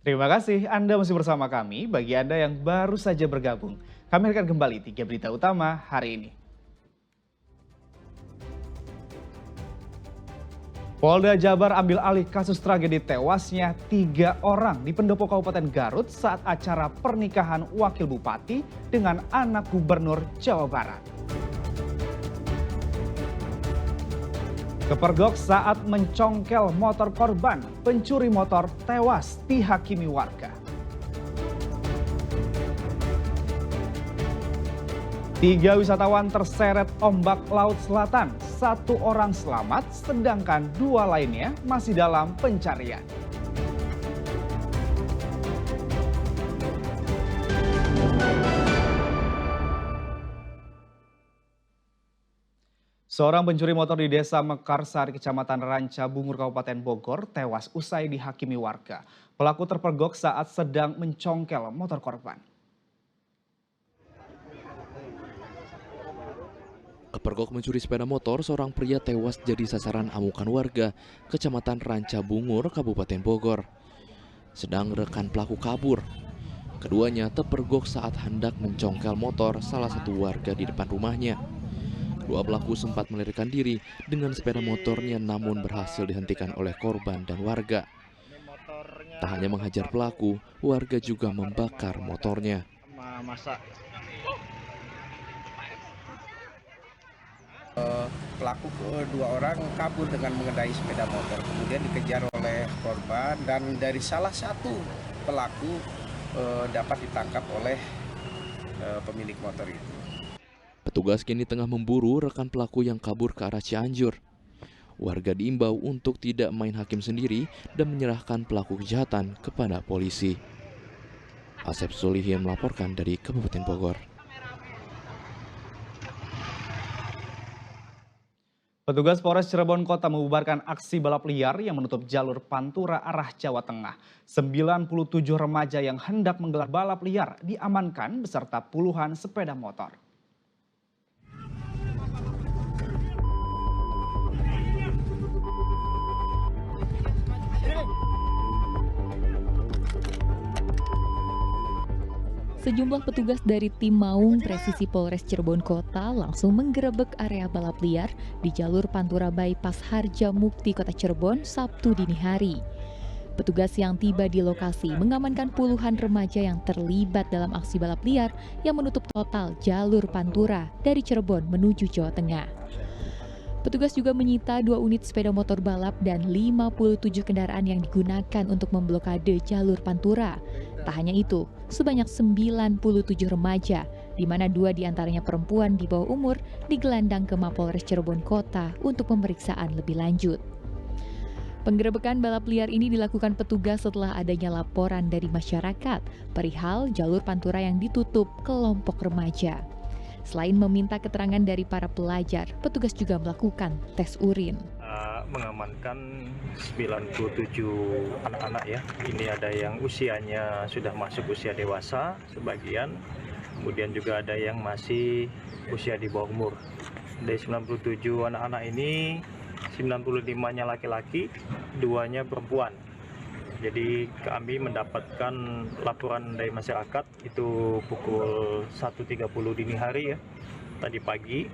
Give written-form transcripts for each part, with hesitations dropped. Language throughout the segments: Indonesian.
Terima kasih Anda masih bersama kami. Bagi Anda yang baru saja bergabung, kami akan kembali 3 berita utama hari ini. Polda Jabar ambil alih kasus tragedi tewasnya 3 orang di Pendopo Kabupaten Garut saat acara pernikahan wakil bupati dengan anak gubernur Jawa Barat. Kepergok saat mencongkel motor korban, pencuri motor tewas dihakimi warga. 3 wisatawan terseret ombak Laut Selatan, 1 orang selamat sedangkan 2 lainnya masih dalam pencarian. Seorang pencuri motor di Desa Mekarsari, Kecamatan Ranca Bungur, Kabupaten Bogor, tewas usai dihakimi warga. Pelaku terpergok saat sedang mencongkel motor korban. Kepergok mencuri sepeda motor, seorang pria tewas jadi sasaran amukan warga Kecamatan Ranca Bungur, Kabupaten Bogor. Sedang rekan pelaku kabur. Keduanya terpergok saat hendak mencongkel motor salah satu warga di depan rumahnya. Kedua pelaku sempat melarikan diri dengan sepeda motornya namun berhasil dihentikan oleh korban dan warga. Tak hanya menghajar pelaku, warga juga membakar motornya. Pelaku kedua orang kabur dengan mengendarai sepeda motor, kemudian dikejar oleh korban dan dari salah satu pelaku dapat ditangkap oleh pemilik motor itu. Petugas kini tengah memburu rekan pelaku yang kabur ke arah Cianjur. Warga diimbau untuk tidak main hakim sendiri dan menyerahkan pelaku kejahatan kepada polisi. Asep Solihin melaporkan dari Kabupaten Bogor. Petugas Polres Cirebon Kota membubarkan aksi balap liar yang menutup jalur Pantura arah Jawa Tengah. 97 remaja yang hendak menggelar balap liar diamankan beserta puluhan sepeda motor. Sejumlah petugas dari tim Maung Presisi Polres Cirebon Kota langsung menggerebek area balap liar di jalur Pantura Bypass Harjamukti Kota Cirebon Sabtu dini hari. Petugas yang tiba di lokasi mengamankan puluhan remaja yang terlibat dalam aksi balap liar yang menutup total jalur Pantura dari Cirebon menuju Jawa Tengah. Petugas juga menyita 2 unit sepeda motor balap dan 57 kendaraan yang digunakan untuk memblokade jalur Pantura. Tak hanya itu, sebanyak 97 remaja, di mana 2 diantaranya perempuan di bawah umur, digelandang ke Mapolres Cirebon Kota untuk pemeriksaan lebih lanjut. Penggerebekan balap liar ini dilakukan petugas setelah adanya laporan dari masyarakat perihal jalur Pantura yang ditutup kelompok remaja. Selain meminta keterangan dari para pelajar, petugas juga melakukan tes urin. Mengamankan 97 anak-anak ya. Ini ada yang usianya sudah masuk usia dewasa sebagian, kemudian juga ada yang masih usia di bawah umur. Dari 97 anak-anak ini, 95-nya laki-laki, 2-nya perempuan. Jadi kami mendapatkan laporan dari masyarakat itu pukul 1.30 dini hari ya, tadi pagi.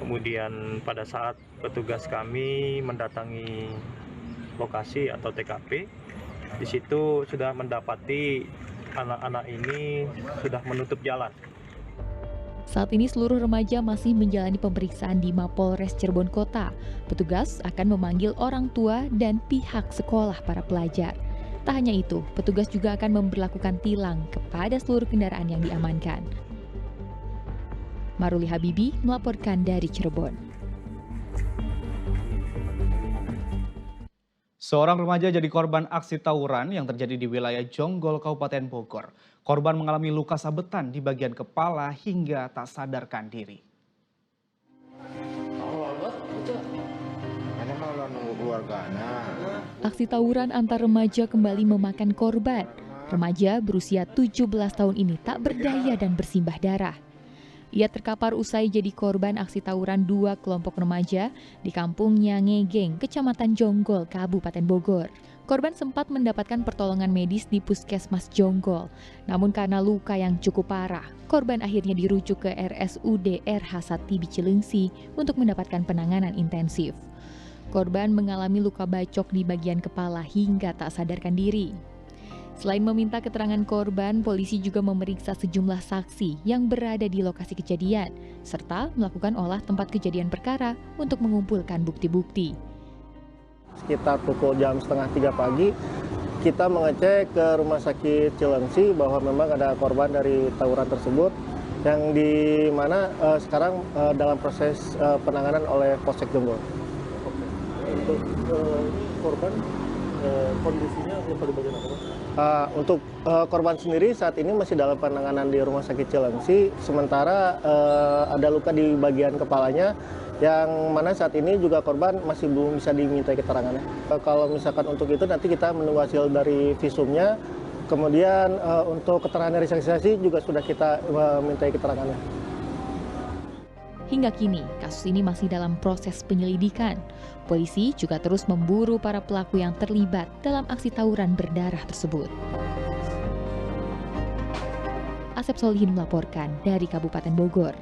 Kemudian pada saat petugas kami mendatangi lokasi atau TKP, di situ sudah mendapati anak-anak ini sudah menutup jalan. Saat ini seluruh remaja masih menjalani pemeriksaan di Mapolres Cirebon Kota. Petugas akan memanggil orang tua dan pihak sekolah para pelajar. Tak hanya itu, petugas juga akan memberlakukan tilang kepada seluruh kendaraan yang diamankan. Maruli Habibi melaporkan dari Cirebon. Seorang remaja jadi korban aksi tawuran yang terjadi di wilayah Jonggol, Kabupaten Bogor. Korban mengalami luka sabetan di bagian kepala hingga tak sadarkan diri. Aksi tawuran antar remaja kembali memakan korban. Remaja berusia 17 tahun ini tak berdaya dan bersimbah darah. Ia terkapar usai jadi korban aksi tawuran dua kelompok remaja di kampung Nyangegeng, Kecamatan Jonggol, Kabupaten Bogor. Korban sempat mendapatkan pertolongan medis di Puskesmas Jonggol. Namun karena luka yang cukup parah, korban akhirnya dirujuk ke RSUD RH Satibi Cilengsi untuk mendapatkan penanganan intensif. Korban mengalami luka bacok di bagian kepala hingga tak sadarkan diri. Selain meminta keterangan korban, polisi juga memeriksa sejumlah saksi yang berada di lokasi kejadian, serta melakukan olah tempat kejadian perkara untuk mengumpulkan bukti-bukti. Sekitar pukul jam setengah 3 pagi, kita mengecek ke Rumah Sakit Cilengsi bahwa memang ada korban dari tawuran tersebut, yang di mana sekarang dalam proses penanganan oleh Polsek Jonggol. Untuk korban, kondisinya apa di bagian apa? Untuk korban sendiri saat ini masih dalam penanganan di Rumah Sakit Cilengsi, sementara ada luka di bagian kepalanya, yang mana saat ini juga korban masih belum bisa dimintai keterangannya. Kalau misalkan untuk itu nanti kita menunggu hasil dari visumnya, kemudian untuk keterangan dari saksi-saksi juga sudah kita mintai keterangannya. Hingga kini, kasus ini masih dalam proses penyelidikan. Polisi juga terus memburu para pelaku yang terlibat dalam aksi tawuran berdarah tersebut. Asep Solihin melaporkan dari Kabupaten Bogor.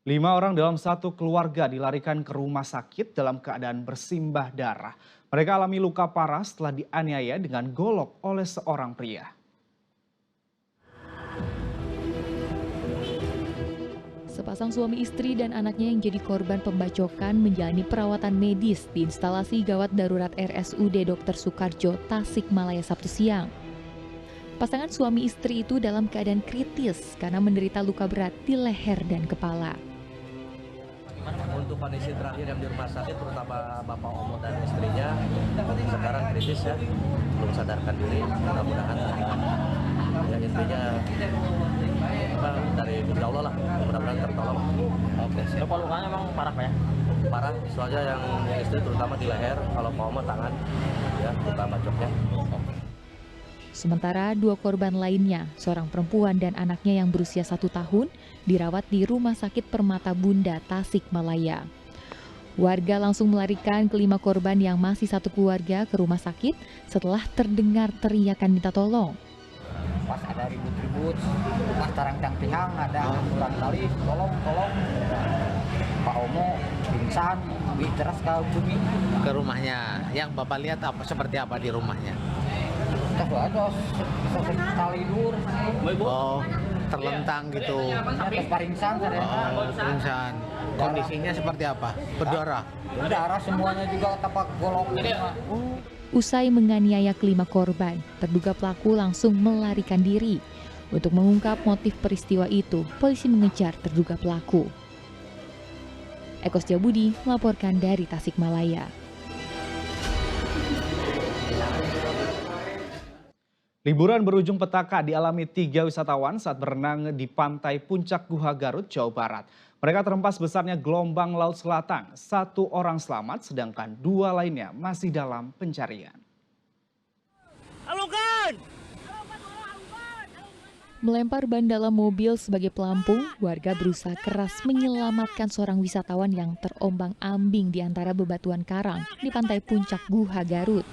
Lima orang dalam satu keluarga dilarikan ke rumah sakit dalam keadaan bersimbah darah. Mereka alami luka parah setelah dianiaya dengan golok oleh seorang pria. Sepasang suami istri dan anaknya yang jadi korban pembacokan menjalani perawatan medis di instalasi gawat darurat RSUD Dr. Soekarjo, Tasikmalaya Sabtu siang. Pasangan suami istri itu dalam keadaan kritis karena menderita luka berat di leher dan kepala. Untuk kondisi terakhir yang di rumah sakit, terutama Bapak Omo dan istrinya, sekarang kritis ya, belum sadarkan diri. Mudah-mudahan ya intinya dari Gusti Allah lah, mudah-mudahan tertolong. Oke, siap. Lukanya memang parah Pak ya? Parah, soalnya yang istri terutama di leher, kalau Pak Omo tangan, ya luka bacoknya. Sementara dua korban lainnya, seorang perempuan dan anaknya yang berusia 1 tahun, dirawat di Rumah Sakit Permata Bunda, Tasikmalaya. Warga langsung melarikan kelima korban yang masih satu keluarga ke rumah sakit setelah terdengar teriakan minta tolong. Pas ada ribut-ribut, pas tarang-tang-tihang ada ulang kali, tolong. Pak Omo pingsan, terus ke rumahnya. Yang Bapak lihat apa seperti apa di rumahnya? Terus ada tidur. Oh, terlentang gitu. Terus pingsan, pingsan. Kondisinya seperti apa? Berdarah? Berdarah semuanya juga tapak golok. Usai menganiaya kelima korban, terduga pelaku langsung melarikan diri. Untuk mengungkap motif peristiwa itu, polisi mengejar terduga pelaku. Eko Setiabudi melaporkan dari Tasikmalaya. Liburan berujung petaka dialami 3 wisatawan saat berenang di pantai Puncak Guha Garut, Jawa Barat. Mereka terhempas besarnya gelombang Laut Selatan. 1 orang selamat, sedangkan 2 lainnya masih dalam pencarian. Melempar ban dalam mobil sebagai pelampung, warga berusaha keras menyelamatkan seorang wisatawan yang terombang-ambing di antara bebatuan karang di pantai Puncak Guha Garut.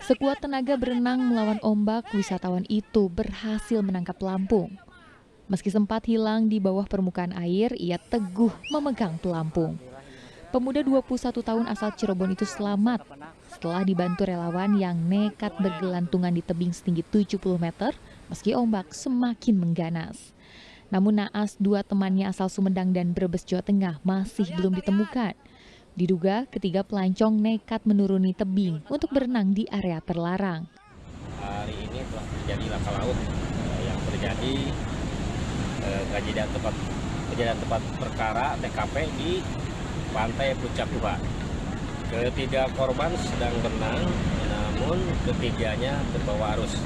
Sekuat tenaga berenang melawan ombak, wisatawan itu berhasil menangkap pelampung. Meski sempat hilang di bawah permukaan air, ia teguh memegang pelampung. Pemuda 21 tahun asal Cirebon itu selamat setelah dibantu relawan yang nekat bergelantungan di tebing setinggi 70 meter meski ombak semakin mengganas. Namun naas 2 temannya asal Sumedang dan Brebes, Jawa Tengah masih belum ditemukan. Diduga ketiga pelancong nekat menuruni tebing untuk berenang di area terlarang. Hari ini telah terjadi laka laut yang terjadi kejadian tempat perkara TKP di pantai Puncak Guha. Ketiga korban sedang berenang, namun ketiganya terbawa arus.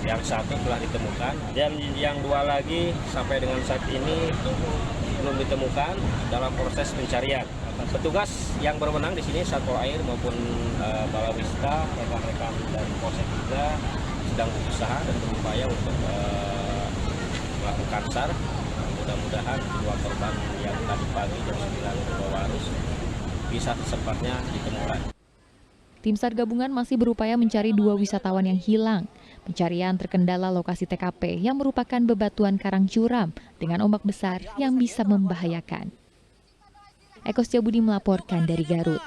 Yang 1 telah ditemukan dan yang 2 lagi sampai dengan saat ini belum ditemukan dalam proses pencarian. Petugas yang berwenang di sini Satpol Air maupun Balawista, rekan-rekan dari Polsek juga sedang berusaha dan berupaya untuk melakukan SAR. Mudah-mudahan dua korban yang tadi pagi jam 9 terbawa arus bisa secepatnya ditemukan. Tim SAR gabungan masih berupaya mencari 2 wisatawan yang hilang. Pencarian terkendala lokasi TKP yang merupakan bebatuan karang curam dengan ombak besar yang bisa membahayakan. Eko Setiabudi melaporkan dari Garut.